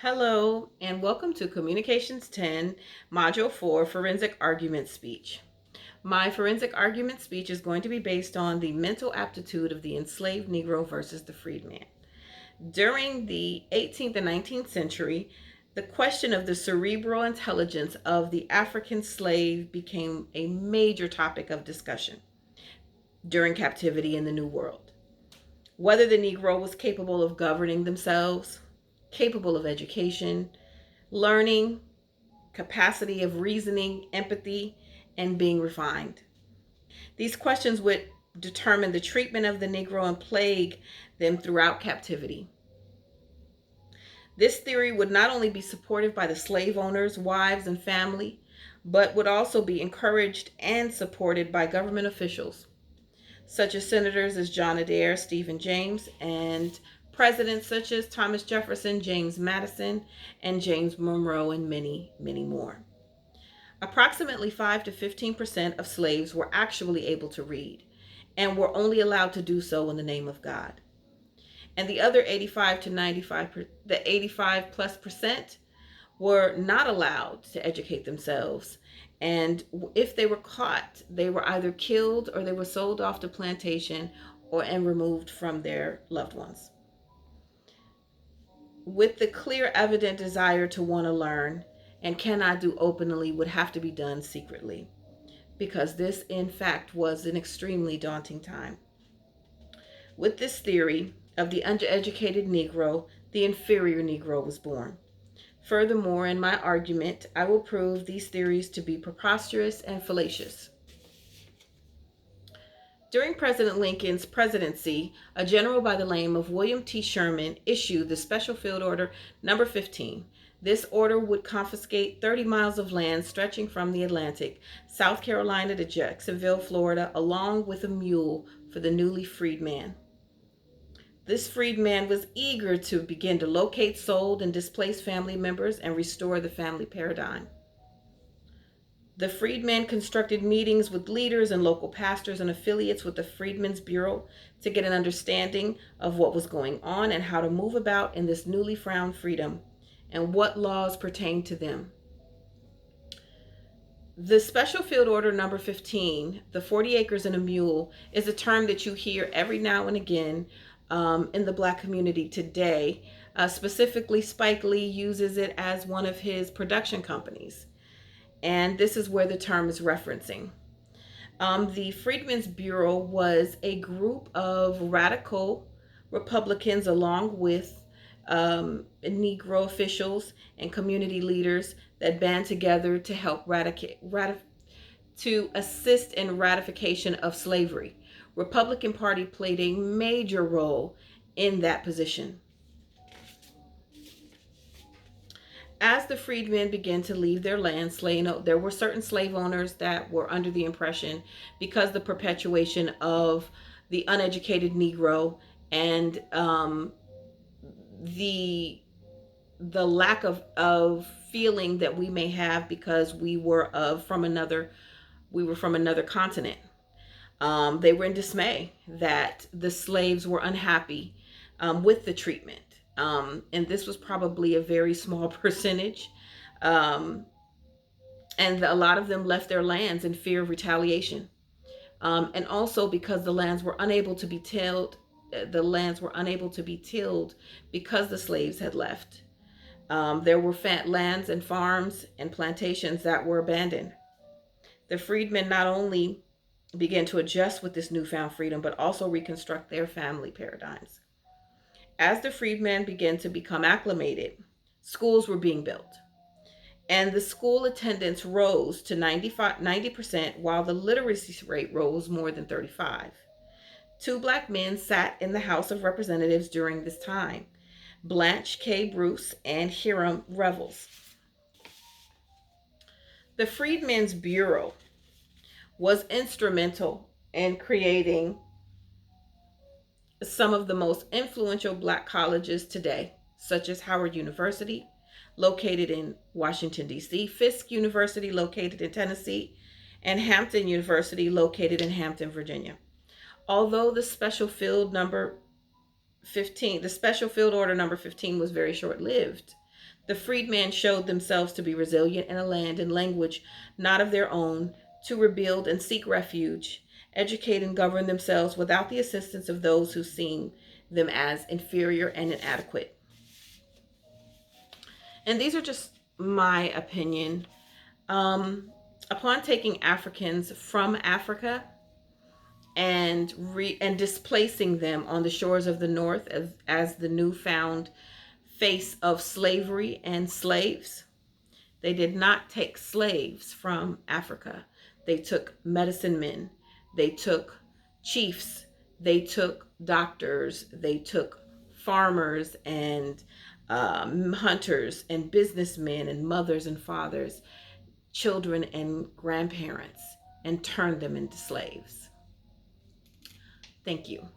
Hello, and welcome to Communications 10, Module 4, Forensic Argument Speech. My forensic argument speech is going to be based on the mental aptitude of the enslaved Negro versus the freedman. During the 18th and 19th century, the question of the cerebral intelligence of the African slave became a major topic of discussion during captivity in the New World. Whether the Negro was capable of governing themselves, capable of education, learning, capacity of reasoning, empathy, and being refined. These questions would determine the treatment of the Negro and plague them throughout captivity. This theory would not only be supported by the slave owners, wives, and family, but would also be encouraged and supported by government officials, such as senators as John Adair, Stephen James, and presidents such as Thomas Jefferson, James Madison, and James Monroe, and many, many more. Approximately 5 to 15% of slaves were actually able to read and were only allowed to do so in the name of God. And the other 85 to 95, the 85 plus percent were not allowed to educate themselves. And if they were caught, they were either killed or they were sold off to plantation and removed from their loved ones. With the clear, evident desire to want to learn and cannot do openly would have to be done secretly, because this, in fact, was an extremely daunting time. With this theory of the undereducated Negro, the inferior Negro was born. Furthermore, in my argument, I will prove these theories to be preposterous and fallacious. During President Lincoln's presidency, a general by the name of William T. Sherman issued the Special Field Order Number 15. This order would confiscate 30 miles of land stretching from the Atlantic, South Carolina to Jacksonville, Florida, along with a mule for the newly freed man. This freedman was eager to begin to locate sold and displaced family members and restore the family paradigm. The freedmen constructed meetings with leaders and local pastors and affiliates with the Freedmen's Bureau to get an understanding of what was going on and how to move about in this newly found freedom and what laws pertain to them. The Special Field Order Number 15, the 40 acres and a mule, is a term that you hear every now and again in the Black community today. Specifically, Spike Lee uses it as one of his production companies. And this is where the term is referencing. The Freedmen's Bureau was a group of radical Republicans along with Negro officials and community leaders that band together to help to assist in ratification of slavery. Republican Party played a major role in that position. As the freedmen began to leave their land, there were certain slave owners that were under the impression, because the perpetuation of the uneducated Negro and the lack of feeling that we may have because we were from another continent. They were in dismay that the slaves were unhappy with the treatment. And this was probably a very small percentage. And a lot of them left their lands in fear of retaliation. And also because the lands were unable to be tilled, because the slaves had left. There were lands and farms and plantations that were abandoned. The freedmen not only began to adjust with this newfound freedom, but also reconstruct their family paradigms. As the freedmen began to become acclimated, schools were being built. And the school attendance rose to 90%, while the literacy rate rose more than 35%. Two Black men sat in the House of Representatives during this time: Blanche K. Bruce and Hiram Revels. The Freedmen's Bureau was instrumental in creating some of the most influential Black colleges today, such as Howard University, located in Washington, D.C., Fisk University, located in Tennessee, and Hampton University, located in Hampton, Virginia. Although the Special Field Order Number 15 was very short-lived, The freedmen showed themselves to be resilient in a land and language not of their own, to rebuild and seek refuge, educate and govern themselves without the assistance of those who seem them as inferior and inadequate. And these are just my opinion. Upon taking Africans from Africa and displacing them on the shores of the North as the newfound face of slavery and slaves, they did not take slaves from Africa. They took medicine men, they took chiefs, they took doctors, they took farmers and hunters and businessmen and mothers and fathers, children and grandparents, and turned them into slaves. Thank you.